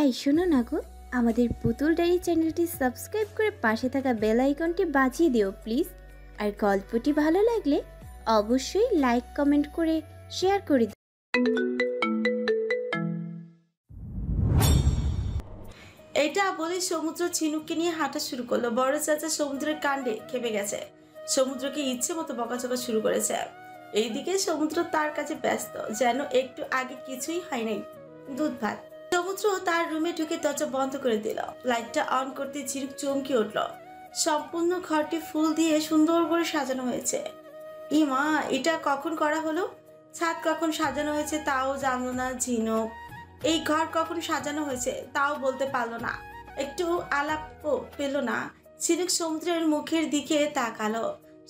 এই শোনো না গো, আমাদের পুতুল ডায়েরি চ্যানেলটি সাবস্ক্রাইব করে পাশে থাকা বেল আইকনটি বাজিয়ে দিও প্লিজ। আর গল্পটি ভালো লাগলে অবশ্যই লাইক কমেন্ট করে শেয়ার করে দিও। এটা বলে সমুদ্র ঝিনুককে নিয়ে হাঁটা শুরু করলো। বড় চাচা সমুদ্রের কাণ্ডে খেপে গেছে, সমুদ্রকে ইচ্ছে মতো বকাচকা শুরু করেছে। এইদিকে সমুদ্র তার কাছে ব্যস্ত, যেন একটু আগে কিছুই হয় নাই, দুধ ভাত। সমুদ্র তার রুমে ঢুকে দরজা বন্ধ করে দিল। লাইটটা অন করতে ঝিনুক চমকে উঠল। সম্পূর্ণ ঘরটি ফুল দিয়ে সুন্দর করে সাজানো হয়েছে। মা, এটা কখন করা হলো? ছাদ কখন সাজানো হয়েছে তাও জানলো না ঝিনুক। এই ঘর কখন সাজানো হয়েছে তাও বলতে পারলো না। একটু আলাপও পেল না। ঝিনুক সমুদ্রের মুখের দিকে তাকালো।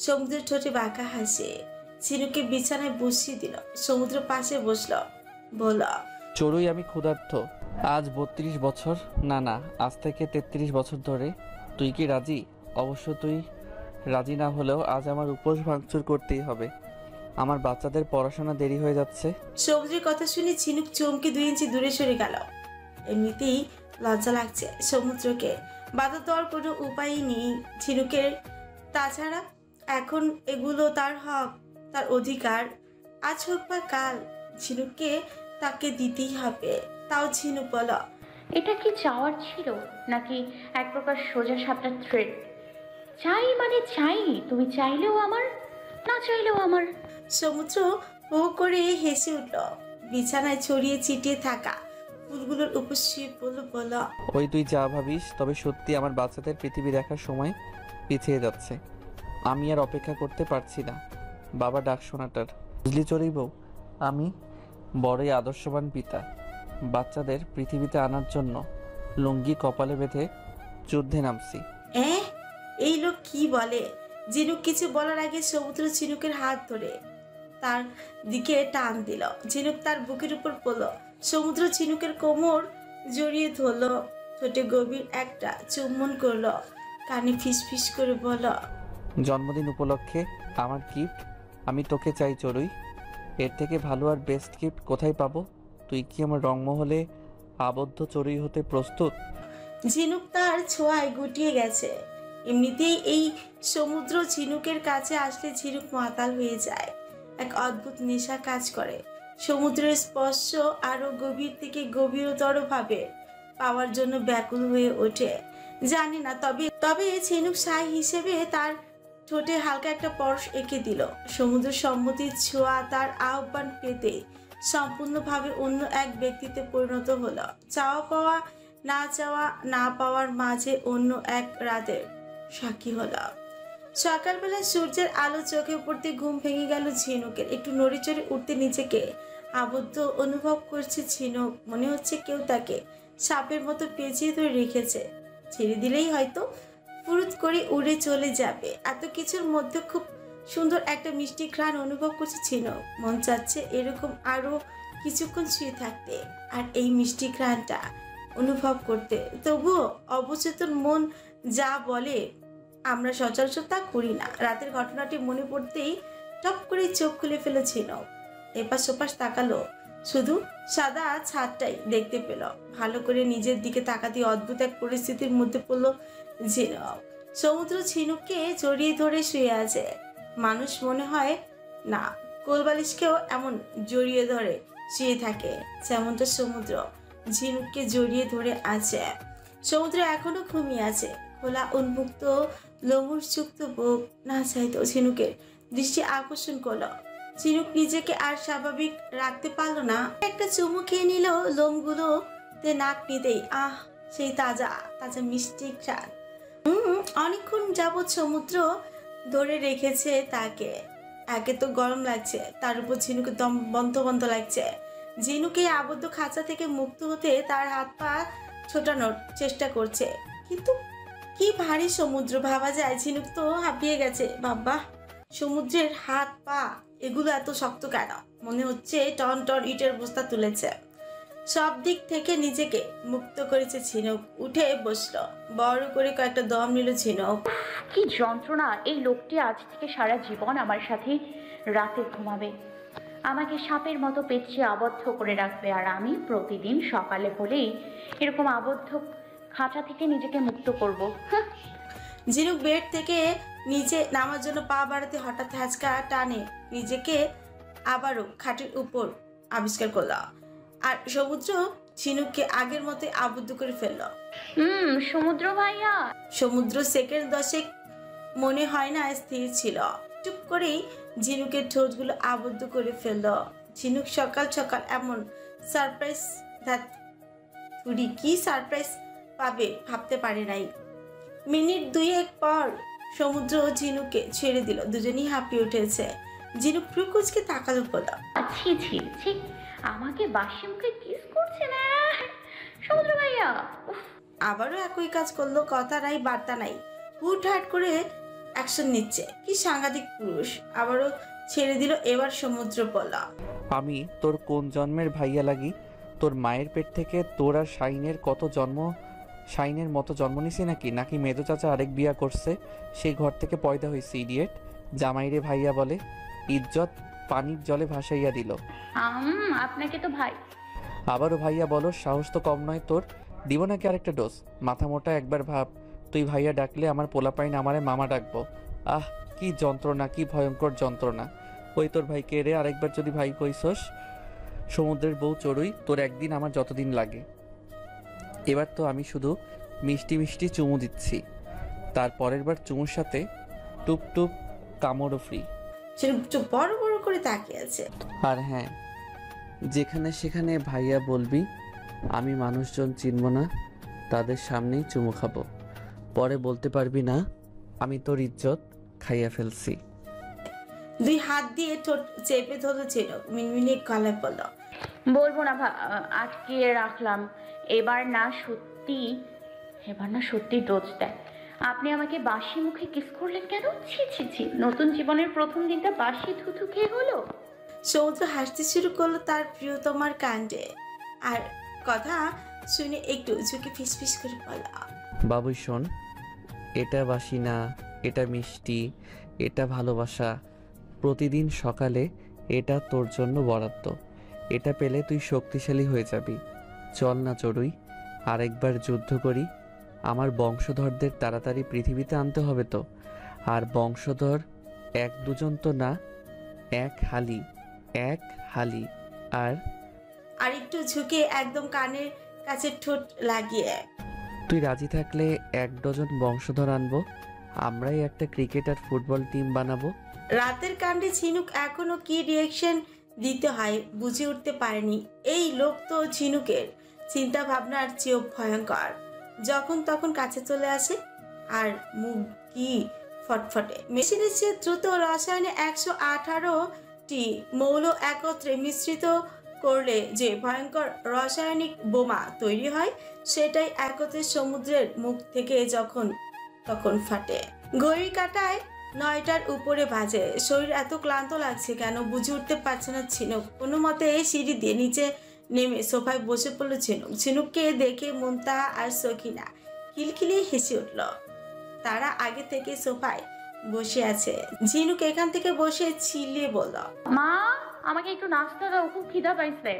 সমুদ্রের ঠোঁটে বাঁকা হাসি। ঝিনুককে বিছানায় বসিয়ে দিল। সমুদ্র পাশে বসলো, বলল, চড়ুই আমি ক্ষুধার্ত। আজ 32 বছর, না না, আজ থেকে 33 বছর ধরে। তুই কি রাজি? অবশ্য তুই রাজি না হলেও আজ আমার উপোস ভাঙচুর করতেই হবে। আমার বাচ্চাদের পড়াশোনা দেরি হয়ে যাচ্ছে। সমুদ্রের কথা শুনে ঝিনুক চমকে 2 ইঞ্চি দূরে সরে গেল। এমনিতেই লজ্জা লাগছে সমুদ্রকে, বাধা দেওয়ার কোনো উপায়ই নেই ঝিনুকের। তাছাড়া এখন এগুলো তার হক, তার অধিকার। আজ হোক বা কাল ঝিনুককে তাকে দিতেই হবে। তাও ঝিনুক বল, এটা কি চাওয়ার ছিল নাকি এক প্রকার সোজা সাপটা থ্রেড? চাই মানে চাই, তুমি চাইলেও আমার, না চাইলেও আমার। সমুদ্র হো করে হেসে উঠল। বিছানায় ছড়িয়ে ছিটিয়ে থাকা ফুলগুলোর উপর শুয়ে বলল, ওই তুই যা ভাবিস, তবে সত্যি আমার বাচ্চাদের পৃথিবী দেখার সময় পিছিয়ে যাচ্ছে। আমি আর অপেক্ষা করতে পারছি না বাবা ডাক শোনাটার। বুঝলি চড়ুই বউ, আমি বড়ই আদর্শবান পিতা। বাচ্চাদের পৃথিবীতে আনার জন্য লুঙ্গি কপালে বেঁধে যুদ্ধে নামছি। এই লোক কি বলে? ঝিনুক কিছু বলার আগে সমুদ্র ঝিনুকের হাত ধরে তার দিকে টান দিল। ঝিনুক তার বুকের উপর পড়ল। সমুদ্র ঝিনুকের কোমর জড়িয়ে ধরল, ঠোঁটে গভীর একটা চুম্বন করলো, কানে ফিসফিস করে বলল, জন্মদিন উপলক্ষে আমার গিফট আমি তোকে চাই চড়ুই। এর থেকে ভালো আর বেস্ট গিফট কোথায় পাবো? তুই কি আমার রংমহলে আবদ্ধ চড়ুই হতে প্রস্তুত? ঝিনুক তার ছোঁয়ায় গুটিয়ে গেছে। এমনিতেই এই সমুদ্র ঝিনুকের কাছে আসলে ঝিনুক মাতাল হয়ে যায়। এক অদ্ভুত নেশা কাজ করে। সমুদ্রের স্পর্শ আরো গভীর থেকে গভীরতর ভাবে পাওয়ার জন্য ব্যাকুল হয়ে ওঠে। জানি না, তবে তবে ঝিনুক সাই হিসেবে তার ঠোঁটে হালকা একটা পরশ এঁকে দিল। সমুদ্র সম্মতির ছোঁয়া তার আহ্বান পেতে সম্পূর্ণভাবে অন্য এক ব্যক্তিতে পরিণত হলো। চাওয়া পাওয়া না পাওয়ার মাঝে অন্য এক রাতের সাক্ষী হলো। সকালবেলা সূর্যের আলো চোখে পড়তে ঘুম ভেঙে গেল ঝিনুকের। একটু নড়েচড়ে উঠতে নিজেকে আবদ্ধ অনুভব করছে ঝিনুক। মনে হচ্ছে কেউ তাকে সাপের মতো পেঁচিয়ে ধরে রেখেছে। ছেড়ে দিলেই হয়তো ফুরুত করে উড়ে চলে যাবে। এত কিছুর মধ্যে খুব সুন্দর একটা মিষ্টি ঘ্রাণ অনুভব করছে ঝিনুক। মন চাচ্ছে এরকম আরো কিছুক্ষণ শুয়ে থাকতে আর এই মিষ্টি ঘ্রাণটা অনুভব করতে। তবুও অবচেতন মন যা বলে আমরা সচরাচর তা করি না। রাতের ঘটনাটি মনে পড়তেই টপ করে চোখ খুলে ফেলেছিল। এপাশ ওপাশ তাকালো, শুধু সাদা ছাদটাই দেখতে পেল। ভালো করে নিজের দিকে তাকাতে অদ্ভুত এক পরিস্থিতির মধ্যে পড়লো ঝিনুক। সমুদ্র ঝিনুককে জড়িয়ে ধরে শুয়ে আছে। মানুষ মনে হয় না, কোলবালিশকেও এমন জড়িয়ে ধরে শুয়ে থাকে যেমনটা সমুদ্র ঝিনুককে জড়িয়ে ধরে আছে। সমুদ্র এখনো ঘুমিয়ে আছে। খোলা উন্মুক্ত লোমযুক্ত বুক না চাইতো ঝিনুকের দৃষ্টি আকর্ষণ করলো। ঝিনুক নিজেকে আর স্বাভাবিক রাখতে পারলো না। একটা চুমু খেয়ে নিল লোমগুলোতে। নাক নিতেই সেই তাজা তাজা মিষ্টি ঘ্রাণ। অনেকক্ষণ যাবৎ সমুদ্র ধরে রেখেছে তাকে। একে তো গরম লাগছে, তার উপর ঝিনুকে দম বন্ধ বন্ধ লাগছে। ঝিনুকে আবদ্ধ খাঁচা থেকে মুক্ত হতে তার হাত পা ছোটানোর চেষ্টা করছে, কিন্তু কি ভারী সমুদ্র। ভাবা যায় ঝিনুক তো হাঁপিয়ে গেছে। বাবা, সমুদ্রের হাত পা এগুলো এত শক্ত কেন? মনে হচ্ছে টন টন ইটের বস্তা তুলেছে। সব দিক থেকে নিজেকে মুক্ত করেছে ঝিনুক। উঠে বসলো, বড় করে কয়েকটা দম নিল ঝিনুক। কি যন্ত্রণা! এই লোকটি আজ থেকে সারা জীবন আমার সাথে রাতে ঘুমাবে। আমাকে সাপের মতো পেঁচিয়ে আবদ্ধ করে রাখবে, আর আমি প্রতিদিন সকালে হলেই এরকম আবদ্ধ খাঁচা থেকে নিজেকে মুক্ত করব। ঝিনুক বেড থেকে নিচে নামার জন্য পা বাড়াতে হঠাৎ হ্যাচকা টানে নিজেকে আবারও খাটের উপর আবিষ্কার করল, আর সমুদ্র ঝিনুককে আগের মতোই আবদ্ধ করে ফেলল। সমুদ্র ভাইয়া। সমুদ্র সেকেন্ড 10 মনে হয় না স্থির ছিল, টুপ করেই ঝিনুকের ঠোঁটগুলো আবদ্ধ করে ফেলল। ঝিনুক সকাল সকাল এমন সারপ্রাইজ কি সারপ্রাইজ পাবে ভাবতে পারে নাই। মিনিট 2 পর সমুদ্র ঝিনুককে ছেড়ে দিল, দুজনেই হাঁপিয়ে উঠেছে। ঝিনুক প্রকুচকে তাকালো বলল, ছি ছি ছি, আমাকে বাসি মুখে কিস করছে না সমুদ্র ভাইয়া। আবারও একই কাজ করলো, কথা নাই বার্তা নাই, হুটহাট করে অ্যাকশন নিচ্ছে। কি সাংঘাতিক পুরুষ। আবারও ছেড়ে দিল। এবার সমুদ্র বলল, আমি তোর কোন জন্মের ভাইয়া লাগি? তোর মায়ের পেট থেকে তোর আর শাইনের মতো জন্ম নিছি নাকি মেজো চাচা আরেক বিয়া করছে, সেই ঘর থেকে পয়দা হয়েছে ইডিয়েট। জামাইরে ভাইয়া বলে, ইজ্জত পানির জলে ভাসাইয়া দিল। আপনাকে তো ভাই। আবারও ভাইয়া বলো, সাহস তো কম নয় তোর। দিব নাকি আরেকটা ডোজ? মাথা মোটা, একবার ভাব, তুই ভাইয়া ডাকলে আমার পোলাপাইন আমারে মামা ডাকবো। আহ, কি যন্ত্রণা, কি ভয়ঙ্কর যন্ত্রণা। ওই তোর ভাইকে রে, আরেকবার যদি ভাই কইসস, সমুদ্রের বউ চড়ুই, তোর একদিন আমার যতদিন লাগে। এবার তো আমি শুধু মিষ্টি মিষ্টি চুমু দিচ্ছি, তারপরের বার চুমুর সাথে টুপ টুপ কামড়ও ফ্রি। সে চোখ বড় বড় করে তাকিয়ে আছে। আর হ্যাঁ, যেখানে সেখানে ভাইয়া বলবি, আমি মানুষজন চিনব না, তাদের সামনেই চুমু খাবো। পরে বলতে পারবি না আমি তোর ইজ্জত খাইয়া ফেলছি। 2 হাত দিয়ে ঠোঁট চেপে ধরল ঝিনুক, মিনমিনে গলায় বলল, বলবো না আজকে রাখলাম। এবার না সত্যি ডোজ দেয়। আপনি আমাকে বাসি মুখে কিস করলেন কেন? ছি ছি ছি, নতুন জীবনের প্রথম দিনটা বাসি থুথু খেয়ে হলো। সমুদ্র হাসতে শুরু করলো তার প্রিয়তমার কাণ্ডে, আর কথা শুনে একটু ঝুঁকে ফিসফিস করে বলল, বাবুই শোন, এটা বাসি না, এটা মিষ্টি, এটা ভালোবাসা। প্রতিদিন সকালে এটা তোর জন্য বরাদ্দ। এটা পেলে তুই শক্তিশালী হয়ে যাবি। চল না চড়ুই, আরেকবার যুদ্ধ করি। আমার বংশধরদের তাড়াতাড়ি পৃথিবীতে আনতে হবে তো। আর বংশধর 1-2 তো না, এক হালি। আর একটু ঝুঁকে একদম কানের কাছে ঠোঁট লাগিয়ে, তুই রাজি থাকলে 1 ডজন বংশধর আনবো, আমরাই একটা ক্রিকেট আর ফুটবল টিম বানাবো। রাতের কাণ্ডে ঝিনুক এখনো কি রিয়েকশন দিতে হয় বুঝে উঠতে পারেনি। এই লোক তো ঝিনুকের চিন্তা ভাবনার চেয়েও ভয়ঙ্কর। যখন তখন কাছে চলে আসে, আর মুখ কি ফটফটে। মেশিনের চেয়ে দ্রুত রসায়নে 118টি মৌল একত্রে মিশ্রিত করলে যে ভয়ঙ্কর রাসায়নিক বোমা তৈরি হয়, সেটাই একত্রে সমুদ্রের মুখ থেকে তখন ফাটে। ঘড়ির কাঁটায় 9টার উপরে বাজে। শরীর এত ক্লান্ত লাগছে কেন বুঝে উঠতে পারছে না ঝিনুক। কোনো মতে সিঁড়ি দিয়ে নিচে নেমে সোফায় বসে পড়ল ঝিনুক। ঝিনুককে দেখে মুনতাহা আর সখিনা খিলখিলিয়ে হেসে উঠল। তারা আগে থেকে সোফায় বসে আছে। ঝিনুক এখান থেকে বসে চিল্লিয়ে বলল, মা, আমাকে একটু নাস্তা দাও, খুব খিদা পাইছে।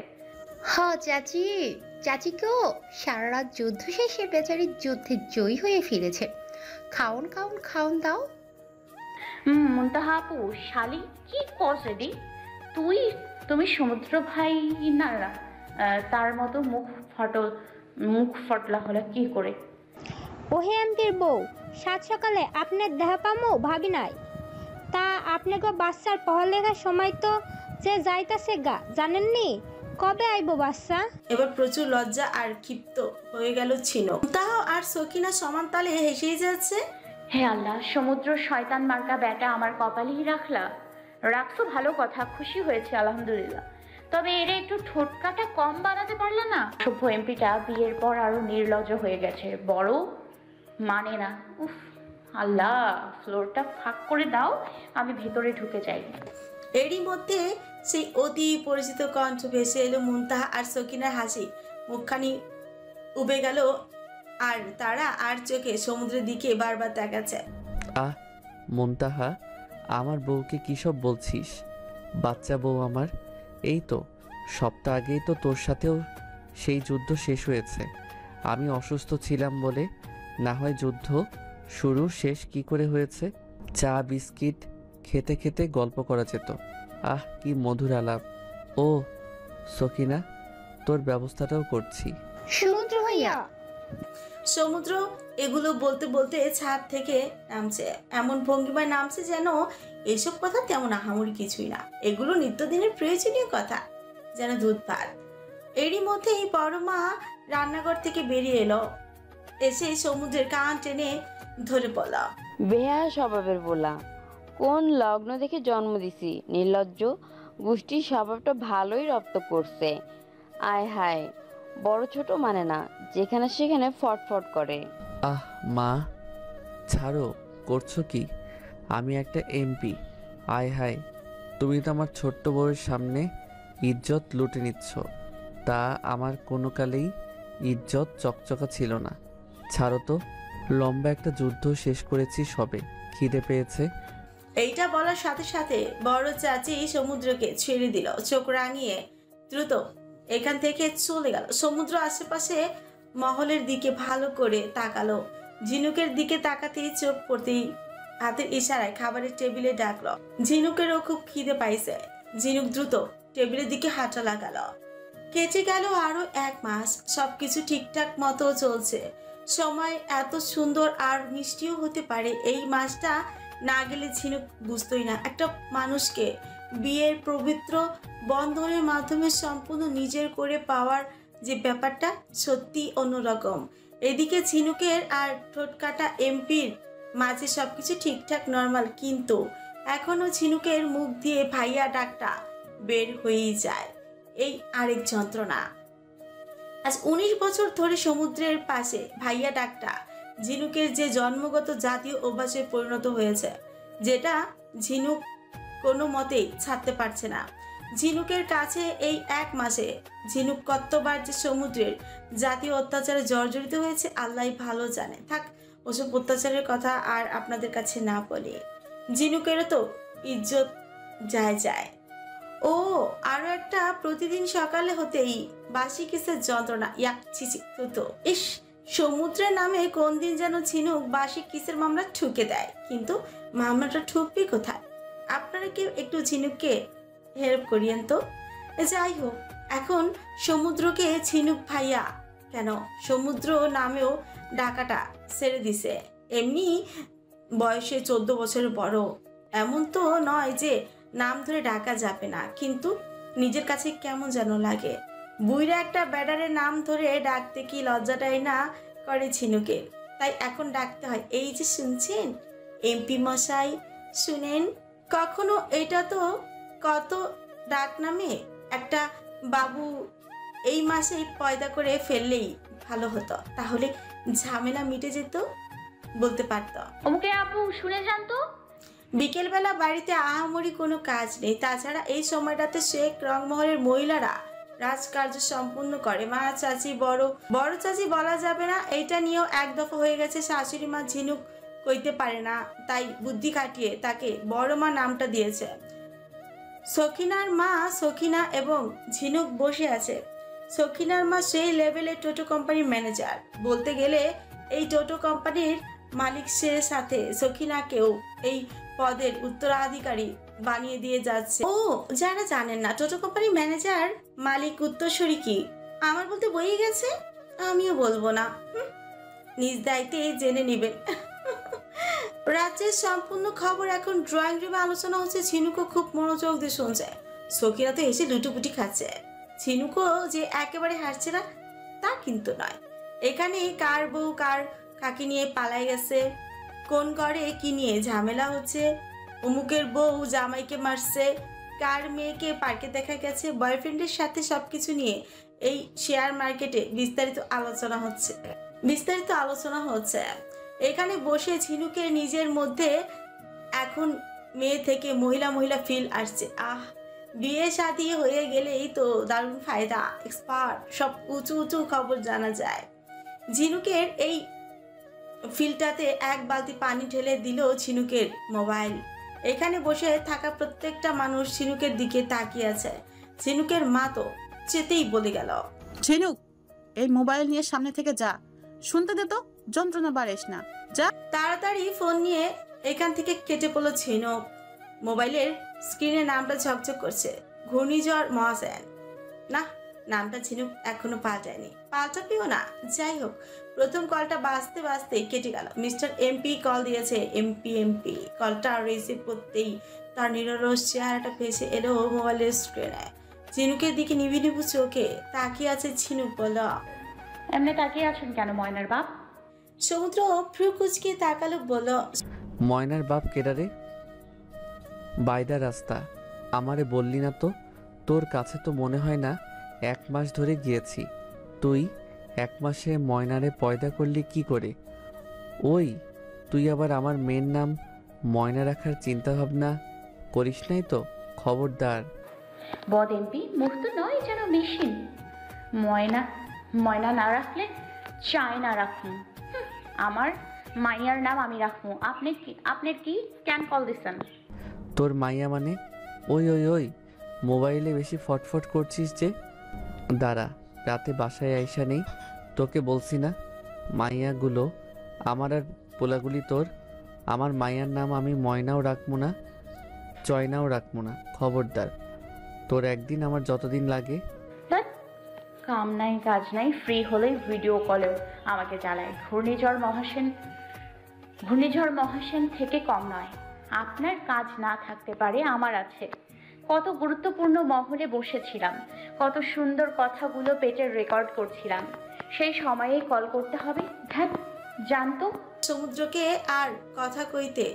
চাচিকেও সারা রাত যুদ্ধ শেষে বেচারি যুদ্ধে জয়ী হয়ে ফিরেছে। খাউন দাও। মুনতাহা আপু, শালি কি করছে দি? তুমি সমুদ্র ভাই না তার মতো মুখ ফটলা হলে কি করে? ওহে এমতির বউ, সাত সকালে আপনার দেখা পামো ভাবি নাই। তা আপনাকে বাচ্চার পড়ালেখার সময় তো যে যাইতাছে গা, জানেননি? কবে আইবো বাচ্চা? এবার প্রচুর লজ্জা আর ক্ষিপ্ত হয়ে গেল ঝিনুক। মুনতাহা আর সখিনা সমান তালে হেসেই যাচ্ছে। হে আল্লাহ, সমুদ্র শয়তান মার্কা ব্যাটা আমার কপালেই রাখছো, ভালো কথা, খুশি হয়েছে আলহামদুলিল্লাহ। তবে এর একটু ঠোঁটকাটা কম বানাতে পারলে না? সভ্য এমপিটা বিয়ের পর আরো নির্লজ্জ হয়ে গেছে, বড় মানে না। উফ আল্লাহ, ফ্লোরটা ফাঁক করে দাও, আমি ভেতরে ঢুকে যাই। এরই মধ্যে সেই অতি পরিচিত কণ্ঠ ভেসে এলো মুনতাহা আর সকিনার হাসি। মুখখানি উবে গেল, আর তারা আর চোখে সমুদ্রের দিকে বারবার তাকাচ্ছে। মুনতাহা, আমার বউকে কি সব বলছিস? বাচ্চা বউ আমার, এই তো সপ্তাহ আগেই তো তোর সাথেও সেই যুদ্ধ শেষ হয়েছে। আমি অসুস্থ ছিলাম বলে। না হয় যুদ্ধ শুরু শেষ কি করে হয়েছে? চা বিস্কিট খেতে খেতে গল্প করা যেত। আহ কি মধুর আলাপ। ও সকিনা, তোর ব্যবস্থাটাও করছি। সমুদ্র ভাইয়া। সমুদ্র এগুলো বলতে বলতে ছাদ থেকে নামছে, এমন ভঙ্গিমায় নামছে যেন এসব কথা তেমন আহামরি কিছুই না, এগুলো নিত্যদিনের প্রয়োজনীয় কথা, যেন দুধ ভাত। এরই মধ্যেই বড় মা রান্নাঘর থেকে বেরিয়ে এলো, এসে সমুদ্রের কান টেনে ধরে বলা, বেহা স্বভাবের বলা, কোন লগ্ন দেখে জন্ম দিছি, নির্লজ্জ গোষ্ঠীর স্বভাবটা ভালোই রপ্ত করছে। আয় হায়, বড় ছোট মানে না, যেখানে সেখানে ফটফট করে। আহ মা ছাড়ো, করছো কি? আমি একটা এমপি। আয় হায়, তুমি তো আমার ছোট্ট বউয়ের সামনে ইজ্জত লুটে নিচ্ছ। তা আমার কোনো কালেই ইজ্জত চকচকা ছিল না। ছাড়ো তো, লম্বা একটা যুদ্ধ শেষ করেছি সবে, খিদে পেয়েছে। এইটা বলার সাথে সাথে বড় চাচি সমুদ্রকে ছেড়ে দিল, চোখ রাঙিয়ে দ্রুত এখান থেকে চলে গেল। সমুদ্র আশেপাশে মহলের দিকে ভালো করে তাকালো, ঝিনুকের দিকে তাকাতেই চোখ পড়তেই হাতের ইশারায় খাবারের টেবিলে ডাকলো। ঝিনুকেরও খুব খিদে পাইছে। ঝিনুক দ্রুত টেবিলের দিকে হাঁটা লাগালো। কেটে গেল আরো 1 মাস, সবকিছু ঠিকঠাক মতো চলছে। সময় এত সুন্দর আর মিষ্টিও হতে পারে, এই মাসটা না গেলে ঝিনুক বুঝতোই না একটা মানুষকে বিয়ের পবিত্র বন্ধনের মাধ্যমে সম্পূর্ণ নিজের করে পাওয়ার যে ব্যাপারটা সত্যি অন্যরকম। এদিকে ঝিনুকের আর ঠোঁটকাটা এমপির মাঝে সবকিছু ঠিকঠাক নর্মাল, কিন্তু এখনো ঝিনুকের মুখ দিয়ে ভাইয়া ডাকটা বের হয়েই যায়। এই আরেক যন্ত্রণা। আজ 19 বছর ধরে সমুদ্রের পাশে ভাইয়া ডাকটা ঝিনুকের যে জন্মগত জাতীয় অভ্যাসে পরিণত হয়েছে, যেটা ঝিনুক কোনো মতেই ছাড়তে পারছে না। ঝিনুকের কাছে এই 1 মাসে ঝিনুক কতবার যে সমুদ্রের জাতীয় অত্যাচারে জর্জরিত হয়েছে আল্লাহই ভালো জানে। থাক, ওসব অত্যাচারের কথা আর আপনাদের কাছে না বলি। ঝিনুকেরও তো ইজ্জত যায়। ও আরো একটা, প্রতিদিন সকালে হতেই বাসি কিসের যন্ত্রণা। ইয়াক ছিছি তো ইস, সমুদ্রের নামে কোন দিন যেন ঝিনুক বাসি কিসের মামলা ঠুকে দেয়, কিন্তু মামলাটা ঠুকবে কোথায়? আপনারা কেউ একটু ঝিনুককে হেল্প করিয়েন তো। যাই হোক, এখন সমুদ্রকে ঝিনুক ভাইয়া কেন সমুদ্র নামেও ডাকাটা ছেড়ে দিছে। এমনি বয়সে 14 বছরের বড়, এমন তো নয় যে নাম ধরে ডাকা যাবে না, কিন্তু নিজের কাছে কেমন যেন লাগে। বুইরা একটা ব্যাডারের নাম ধরে ডাকতে কি লজ্জাটাই না করে ঝিনুকের, তাই এখন ডাকতে হয়। এই যে শুনছেন এমপি মশাই, শুনেন। কখনো এটা তো কত ডাক নামে একটা বাবু এই মাসেই পয়দা করে ফেললেই ভালো হতো, তাহলে ঝামেলা মিটে যেত, বলতে পারতো। ওকে আপু, শুনে যান তো। বিকেলবেলা বাড়িতে আহামরি কোনো কাজ নেই, তাছাড়া এই সময়টাতে শেখ রংমহলের মহিলারা রাজকার্য সম্পূর্ণ করে। মা চাচি, বড় চাচি বলা যাবে না, এইটা নিয়েও 1 দফা হয়ে গেছে। শাশুড়ি মা ঝিনুক কইতে পারে না, তাই বুদ্ধি খাটিয়ে তাকে বড় মা নামটা দিয়েছে। সখিনার মা সখিনা এবং ঝিনুক বসে আছে। সখিনার মা সেই লেভেলে টোটো কোম্পানির ম্যানেজার, বলতে গেলে এই টোটো কোম্পানির মালিক সে, সাথে সখিনাকেও এই পদের উত্তরাধিকারী বানিয়ে দিয়ে যাচ্ছে। ও যারা জানেন না টোটো কোম্পানির ম্যানেজার মালিক উত্তরসূরি কি, আমার বলতে বই গেছে, আমিও বলবো না, নিজ দায়িত্বে জেনে নেবেন। রাজ্যের সম্পূর্ণ খবর এখন ড্রয়িং রুমে আলোচনা হচ্ছে। ঝিনুকও খুব মনোযোগ দিয়ে শুনছে। সখিনা তো এসে লুটুপুটি খাচ্ছে। ঝিনুকও যে একেবারে হারছে না তা কিন্তু নয়। এখানে কার বউ কার কাকি নিয়ে পালাই গেছে, কোন ঘরে কি নিয়ে ঝামেলা হচ্ছে, অমুকের বউ জামাইকে মারছে, কার মেয়েকে পার্কে দেখা গেছে, বয়ফ্রেন্ডের সাথে সবকিছু নিয়ে এই শেয়ার মার্কেটে বিস্তারিত আলোচনা হচ্ছে। এখানে বসে ঝিনুকের নিজের মধ্যে এখন মেয়ে থেকে মহিলা ফিল আসছে। আহ, বিয়ে শাদী হয়ে গেলেই তো দারুণ ফায়দা, এক্সপার্ট, সব উঁচু খবর জানা যায়। ঝিনুকের এই ফিল্টাতে 1 বালতি পানি ঢেলে দিল ঝিনুকের মোবাইল। এখানে বসে থাকা প্রত্যেকটা মানুষ ঝিনুকের দিকে তাকিয়ে আছে। ঝিনুকের মা তো যেতেই বলে গেল, ঝিনুক, এই মোবাইল নিয়ে সামনে থেকে যা। শুনতে দে তো, যন্ত্রণা বাড়িস না, যা। তাড়াতাড়ি ফোন নিয়ে এখান থেকে কেটে পড়লো ঝিনুক। মোবাইলের স্ক্রিনে নামটা ঝকঝক করছে, ঘূর্ণিঝড় মহাসেন। না, নামটা ঝিনুক এখনো পাল্টায়নি, পাল্টাবেও না। যাই হোক, প্রথম কলটা বাজতে বাজতে কেটে গেল। মিস্টার এমপি কল দিয়েছে। এমপি কলটা রিসিভ করতেই তার নিরলস চেহারাটা ভেসে এলো মোবাইলের স্ক্রিনে। ঝিনুকের দিকে নিভু নিভু চোখে তাকিয়ে আছে ঝিনুক। বলল, এমনি তাকিয়ে আছেন কেন ময়নার বাপ? সমুদ্র ভ্রু কুচকে তাকালো, বলল, ময়নার বাপ কেডারে? বাইদা রাস্তা, আমারে বললি না তো? তোর কাছে তো মনে হয় না 1 মাস ধরে গিয়েছি। তুই 1 মাসে ময়নারে পয়দা করলি কি করে? ওই তুই আবার আমার মেয়ের নাম ময়না রাখার চিন্তা ভাবনা করিস নাই তো? খবরদার। বদ এমপি মুখ তো নয় যেন মেশিন। ময়না ময়না না রাখলে চায় না রাখুন। আমার মাইয়ার নাম আমি রাখবো। আপনার কি কেন কল দিচ্ছেন? তোর মাইয়া মানে? ওই মোবাইলে বেশি ফটফট করছিস যে। দাঁড়া, রাতে বাসায় আইসা নেই, তোকে বলছি না মাইয়াগুলো আমার আর পোলাগুলি তোর। আমার মাইয়ার নাম আমি ময়নাও রাখবো না, চয়নাও রাখবো না। খবরদার। তোর একদিন আমার যতদিন লাগে। কাম নাই কাজ নাই, ফ্রি হলেই ভিডিও কলেও আমাকে জ্বালায়। ঘূর্ণিঝড় মহাসেন থেকে কম নয়। আপনার কাজ না থাকতে পারে, আমার আছে। কত গুরুত্বপূর্ণ মহলে বসেছিলাম, কত সুন্দর কথাগুলো পেটের রেকর্ড করছিলাম। সেই সময়েই কল করতে হবে? ধ্যান, জানতো। সমুদ্রকে আর কথা কইতে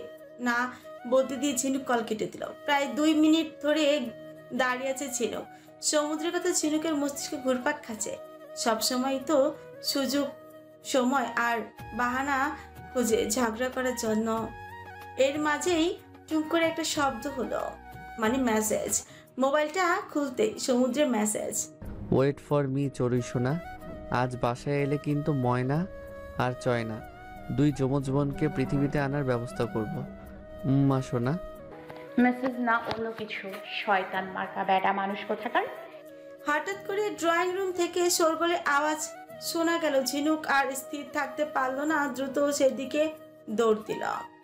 না বলতে দিয়ে ঝিনুক কল কেটে দিল। প্রায় 2 মিনিট ধরে দাঁড়িয়ে আছে ঝিনুক। সমুদ্রের কথা ঝিনুকের মস্তিষ্কে ঘুরপাক খাচ্ছে। সবসময় তো সুযোগ, সময় আর বাহানা খুঁজে ঝগড়া করার জন্য। এর মাঝেই টুক করে একটা শব্দ হলো, মানে মেসেজ। মোবাইলটা খুলতে সমুদ্রের মেসেজ। ওয়েট ফর মি চড়ুই সোনা, আজ বাসায় এলে কিন্তু ময়না আর চয়না 2 যমজ বোনকে পৃথিবীতে আনার ব্যবস্থা করব। মা সোনা। মেসেজ না অন্য কিছু। শয়তান মার্কা বেটা মানুষ কোথাকার। হঠাৎ করে ড্রয়িং রুম থেকে শোরগোলে আওয়াজ শোনা গেল। ঝিনুক আর স্থির থাকতে পারলো না, দ্রুত সেদিকে দৌড় দিল।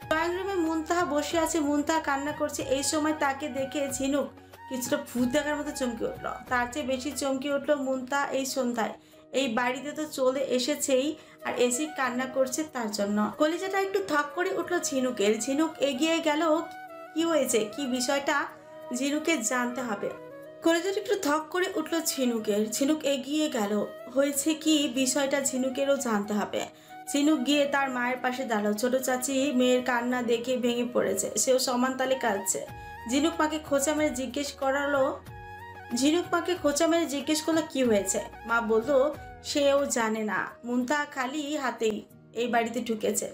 ড্রয়িং রুমে মুনতাহা বসে আছে। মুনতাহা কান্না করছে। এই সময় তাকে দেখে ঝিনুক কিছুটা ভূত দেখার মতো চমকে উঠলো। তার চেয়ে বেশি চমকে উঠলো মুনতাহা এই সন্ধ্যায় এই বাড়িতে তো চলে এসেছেই, আর এসে কান্না করছে তার জন্য। কলিজাটা একটু থক করে উঠলো ঝিনুকের। ঝিনুক এগিয়ে গেল। কি হয়েছে, কি বিষয়টা ঝিনুকে জানতে হবে। কলিজাটা একটু থক করে উঠলো ঝিনুকের। ঝিনুক এগিয়ে গেল। হয়েছে কি বিষয়টা ঝিনুকেরও জানতে হবে। ঝিনুক গিয়ে তার মায়ের পাশে দাঁড়ালো। ছোট চাচি মেয়ের কান্না দেখে ভেঙে পড়েছে, সেও সমান তালে কাঁদছে। ঝিনুক মাকে খোঁচা মেরে জিজ্ঞেস করলো কি হয়েছে। মা বললো সেও জানে না। মুনতাহা খালি হাতেই এই বাড়িতে ঢুকেছে,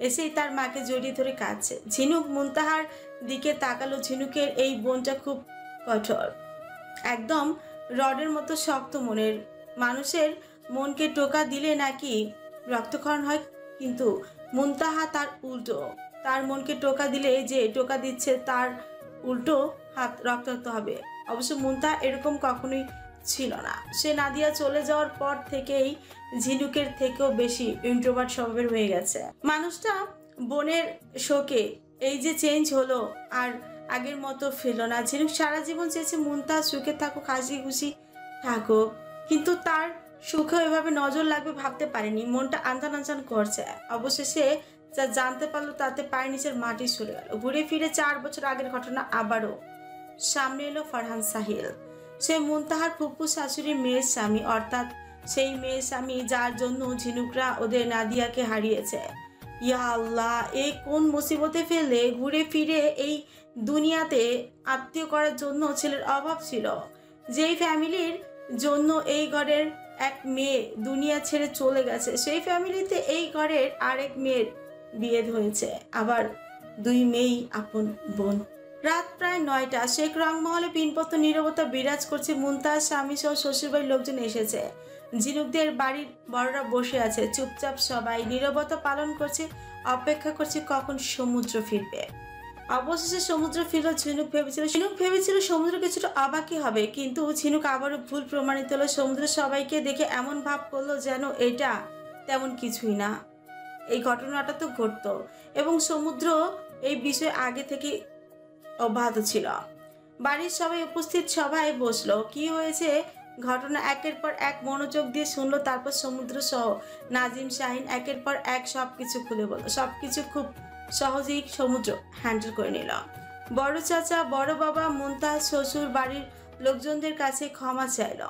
এসেই তার মাকে জড়িয়ে ধরে কাঁদছে। ঝিনুক মুনতাহার দিকে তাকালো। ঝিনুকের এই বোনটা খুব কঠোর, একদম রডের মতো শক্ত মনের। মানুষের মনকে টোকা দিলে নাকি রক্তক্ষরণ হয়, কিন্তু মুনতাহা তার উল্টো। তার মনকে টোকা দিলে যে টোকা দিচ্ছে তার উল্টো হাত রক্তাক্ত হবে। অবশ্য মুনতাহা এরকম কখনোই ছিল না। সে নাদিয়া চলে যাওয়ার পর থেকেই ঝিনুকের থেকেও বেশি ইন্ট্রোভার্ট স্বভাবের হয়ে গেছে। মানুষটা বোনের শোকে এই যে চেঞ্জ হলো, আর আগের মতো ফেলো না। ঝিনুক সারা জীবন চেয়েছে মুনতাহা সুখে থাকুক, হাসি খুশি থাকুক, কিন্তু তার সুখে এভাবে নজর লাগবে ভাবতে পারেনি। মনটা আনচান আনচান করছে। অবশেষে যা জানতে পারলো তাতে পায়ের নিচের মাটি সরে গেল। ঘুরে ফিরে 4 বছর আগের ঘটনা আবারও সামনে এলো। ফারহান সাহিল, সে মুনতাহার ফুপু শাশুড়ির মেয়ের স্বামী, অর্থাৎ সেই মেয়ের স্বামী যার জন্য ঝিনুকরা ওদের নাদিয়াকে হারিয়েছে। ইয়া আল্লাহ, এই কোন মুসিবতে ফেললে। ঘুরে ফিরে এই দুনিয়াতে আত্মীয় করার জন্য ছেলের অভাব ছিল। যেই ফ্যামিলির জন্য এই ঘরের এক মেয়ে দুনিয়া ছেড়ে চলে গেছে, সেই ফ্যামিলিতে এই ঘরের আরেক মেয়ের বিয়ে হয়েছে, আবার 2 মেয়েই আপন বোন। রাত প্রায় 9টা। শেখ রংমহলে পিনপত্র নীরবতা বিরাজ করছে। মুনতাহার স্বামী সহ শ্বশুরবাড়ির লোকজন এসেছে। ঝিনুকদের বাড়ির বড়রা বসে আছে চুপচাপ। সবাই নীরবতা পালন করছে, অপেক্ষা করছে কখন সমুদ্র ফিরবে। অবশেষে সমুদ্র ফিরল। ঝিনুক ভেবেছিল সমুদ্র কিছুটা অবাকই হবে, কিন্তু ঝিনুক আবারও ভুল প্রমাণিত হলো। সমুদ্র সবাইকে দেখে এমন ভাব করলো যেন এটা তেমন কিছুই না। এই ঘটনাটা তো ঘটতো এবং সমুদ্র এই বিষয়ে আগে থেকে অব্যাহত ছিল। বাড়ির সবাই উপস্থিত, সবাই বসলো। কি হয়েছে ঘটনা একের পর এক মনোযোগ দিয়ে শুনলো। তারপর সমুদ্র সহ নাজিম, শাহিন একের পর এক সবকিছু খুলে বলল। সবকিছু খুব সহজেই সমুদ্র হ্যান্ডেল করে নিল। বড় চাচা, বড় বাবা, মুনতাজ, শ্বশুর বাড়ির লোকজনদের কাছে ক্ষমা চাইল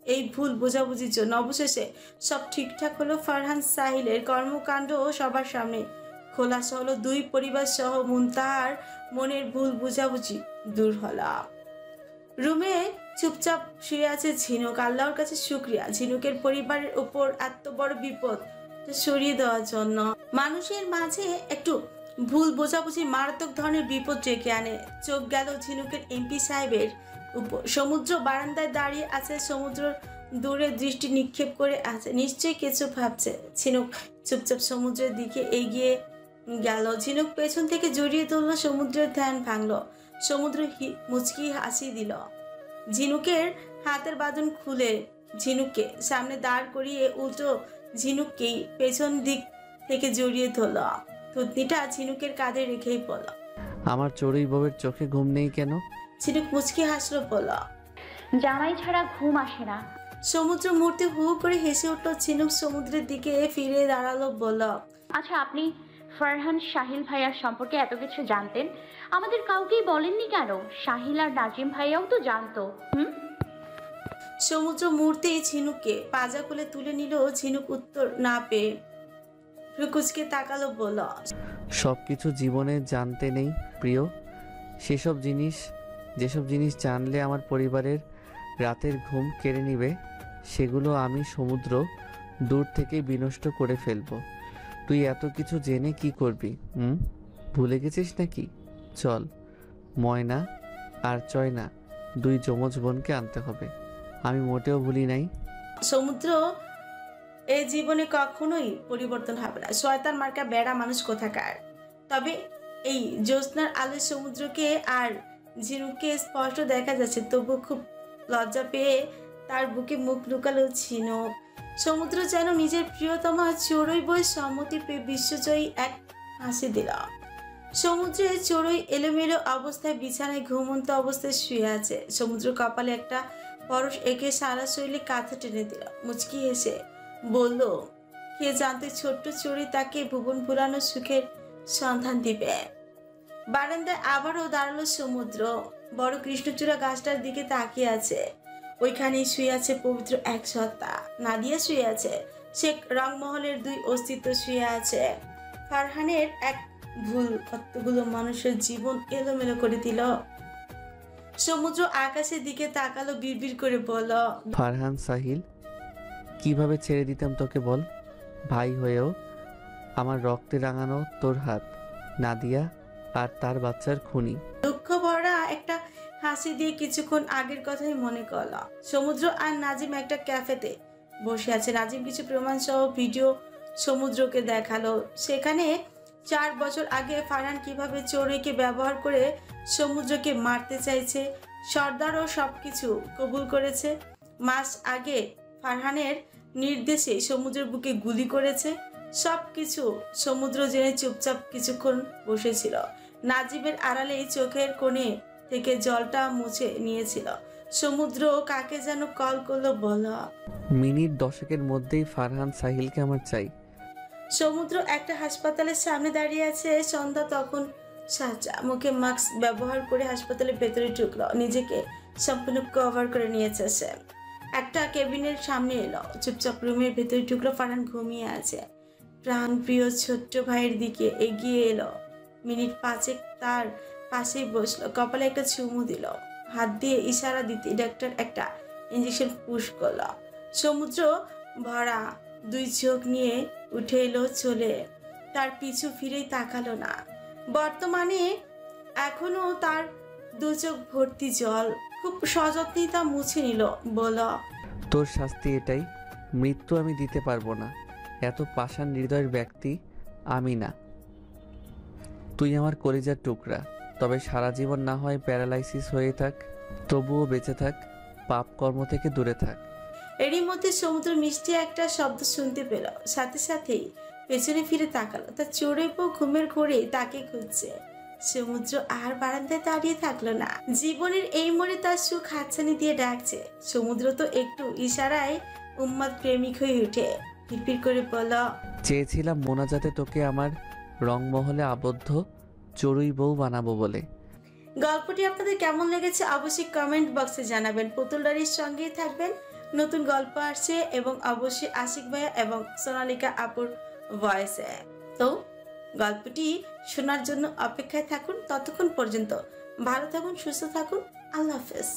এই ভুল বোঝাবুঝির জন্য। অবশেষে সব ঠিকঠাক হলো। ফারহান সাহিলের কর্মকাণ্ড সবার সামনে খোলাসা হলো। দুই পরিবার সহ মুনতাহার মনের ভুল বোঝাবুঝি দূর হলো। রুমে চুপচাপ শুয়ে আছে ঝিনুক। আল্লাহর কাছে শুকরিয়া ঝিনুকের পরিবারের উপর এত বড় বিপদ সরিয়ে দেওয়ার জন্য। মানুষের মাঝে একটু ভুল বোঝাবুঝি মারাত্মক ধরনের বিপদ ডেকে আনে। চোখ গেল ঝিনুকের এমপি সাহেবের উপর। সমুদ্র বারান্দায় দাঁড়িয়ে আছে। সমুদ্র দূরে দৃষ্টি নিক্ষেপ করে আছে, নিশ্চয়ই কিছু ভাবছে। ঝিনুক চুপচাপ সমুদ্রের দিকে এগিয়ে গেল। ঝিনুক পেছন থেকে জড়িয়ে ধরলো। সমুদ্রের ধ্যান ভাঙলো। সমুদ্র মুচকি হাসি দিল। ঝিনুকের হাতের বাঁধন খুলে ঝিনুককে সামনে দাঁড় করিয়ে উল্টো ঝিনুককেই পেছন দিক থেকে জড়িয়ে ধরল। থুতনিটা ঝিনুকের কাঁধে রেখেই বলল, আমার চড়ুই বউয়ের চোখে ঘুম নেই কেন? ঝিনুক মুচকি হাসলো, বলল, জামাই ছাড়া ঘুম আসে না। সমুদ্র মূর্তি হু করে হেসে উঠল। ঝিনুক সমুদ্রের দিকে ফিরে দাঁড়ালো, বলল, আচ্ছা, আপনি ফারহান সাহিল ভাইয়ার সম্পর্কে এত কিছু জানতেন, আমাদের কাউকেই বলেননি কেন? সাহিল আর নাজিম ভাইয়াও তো জানতো। সমুদ্র মূর্তি ঝিনুককে পাজা খুলে তুলে নিল। ঝিনুক উত্তর না পেয়ে রুকুজকে তাকালো, বলল, সবকিছু জীবনে জানতে নেই প্রিয়। যেসব জিনিস জানলে আমার পরিবারের রাতের ঘুম কেড়ে নিবে, সেগুলো আমি সমুদ্র দূর থেকে বিনষ্ট করে ফেলবো। তুই এত কিছু জেনে কি করবি? ভুলে গেছিস নাকি? চল, ময়না আর চয়না দুই যমজ বোনকে আনতে হবে। আমি মোটেও ভুলি নাই। সমুদ্র এই জীবনে কখনোই পরিবর্তন হবে না। শয়তান মার্কা বেড়া মানুষ কোথাকার। তবে এই জ্যোৎস্নার আলো সমুদ্রকে আর ঝিনুককে স্পষ্ট দেখা যাচ্ছে। তবু খুব লজ্জা পেয়ে তার বুকে মুখ লুকালো ঝিনুক। সমুদ্র যেন নিজের প্রিয়তমা চড়ুই বই সম্মতি পেয়ে বিশ্বজয়ী এক হাসি দিল। সমুদ্রের চড়ুই এলোমেলো অবস্থায় বিছানায় ঘুমন্ত অবস্থায় শুয়ে আছে। সমুদ্র কপালে একটা পরশ এঁকে সারা শরীরে কাঁথা টেনে দিল। মুচকি হেসে বলল, কে জানতে ছোট্ট চড়ুই তাকে ভুবন ভুলানো সুখের সন্ধান দিবে। বারান্দায় আবারও দাঁড়ালো সমুদ্র। বড় কৃষ্ণচূড়া গাছটার দিকে তাকিয়ে আছে। ওইখানেই শুয়ে আছে পবিত্র এক সত্তা। নাদিয়া শুয়ে আছে। শেখ রংমহলের দুই অস্তিত্ব শুয়ে আছে। ফারহানের এক ভুল কতগুলো মানুষের জীবন এলোমেলো করে দিল। সমুদ্র আকাশের দিকে তাকালো, বিড়বিড় করে বলল, ফারহান সাহিল, কিভাবে ছেড়ে দিতাম তোকে বল? ভাই হয়েও আমার রক্তে রাঙানো তোর হাত নাদিয়া আর তার বাচ্চার খুনি। দুঃখ ভরা একটা হাসি দিয়ে কিছুক্ষণ আগের কথাই মনে করল। সমুদ্র আর নাজিম একটা ক্যাফেতে বসে আছে। নাজিম কিছু প্রমাণ সহ ভিডিও সমুদ্রকে দেখালো। সেখানে 4 বছর আগে ফারহান কিভাবে চড়ুইকে ব্যবহার করে সমুদ্রকে মারতে চাইছে। সর্দারও সবকিছু কবুল করেছে। মাস আগে ফারহানের নির্দেশে সমুদ্রের বুকে গুলি করেছে। সবকিছু সমুদ্র জেনে চুপচাপ কিছুক্ষণ বসেছিল। নাজিবের আড়ালেই চোখের কোণে থেকে জলটা মুছে নিয়েছিল। সমুদ্র কাকে যেন কল করলো, বলা, মিনিট 10 মধ্যেই ফারহান সাহিলকে আমার চাই। সমুদ্র একটা হাসপাতালের সামনে দাঁড়িয়ে আছে। সন্ধ্যা তখন সাজা। মুখে মাস্ক ব্যবহার করে হাসপাতালের ভেতরে ঢুকলো। নিজেকে সম্পূর্ণ কভার করে নিয়েছে সে। একটা কেবিনের সামনে এলো। চুপচাপ রুমের ভেতরে ঢুকলো। ফারহান ঘুমিয়ে আছে। প্রাণ প্রিয় ছোট্ট ভাইয়ের দিকে এগিয়ে এলো। মিনিট 5 তার পাশেই বসলো। কপালে একটা চুমু দিল। হাত দিয়ে ইশারা দিতে ডাক্তার একটা ইঞ্জেকশন পুশ করলো। সমুদ্র ভরা 2 চোখ নিয়ে উঠে এলো চলে। তার পিছু ফিরেই তাকালো না। বর্তমানে এখনো তার 2 চোখ ভর্তি জল। খুব সযত্নে তা মুছে নিল। বলল, তোর শাস্তি এটাই, মৃত্যু আমি দিতে পারবো না। এত পাষাণ হৃদয়ের ব্যক্তি আমি না। তুই আমার কলিজার টুকরা। তবে সারা জীবন না হয় প্যারালাইসিস হয়ে থাক, তবুও বেঁচে থাক, পাপ কর্ম থেকে দূরে থাক। এরই মধ্যে সমুদ্র মিষ্টি একটা শব্দ শুনতে পেল, সাথে সাথেই পেছনে ফিরে তাকালো। তার চোরের বউ ঘুমের ঘোরে তাকে খুঁজছে। সমুদ্র আর বারান্দায় দাঁড়িয়ে থাকলো না। জীবনের এই মোড়ে তার সুখ হাতছানি দিয়ে ডাকছে। সমুদ্র তো একটু ইশারায় উম্মাদ প্রেমিক হয়ে উঠে পিরপির করে বলল, চেয়েছিলাম মোনাজাতে তোকে আমার রংমহলে আবদ্ধ চড়ুই বউ বানাবো বলে। গল্পটি আপনাদের কেমন লেগেছে অবশ্যই কমেন্ট বক্সে জানাবেন। পুতুল ডায়েরির সঙ্গেই থাকবেন, নতুন গল্প আসছে এবং অবশ্যই আশিক ভাইয়া এবং সোনালিকা আপুর ভয়েসে। তো গল্পটি শোনার জন্য অপেক্ষায় থাকুন। ততক্ষণ পর্যন্ত ভালো থাকুন, সুস্থ থাকুন। আল্লাহ হাফেজ।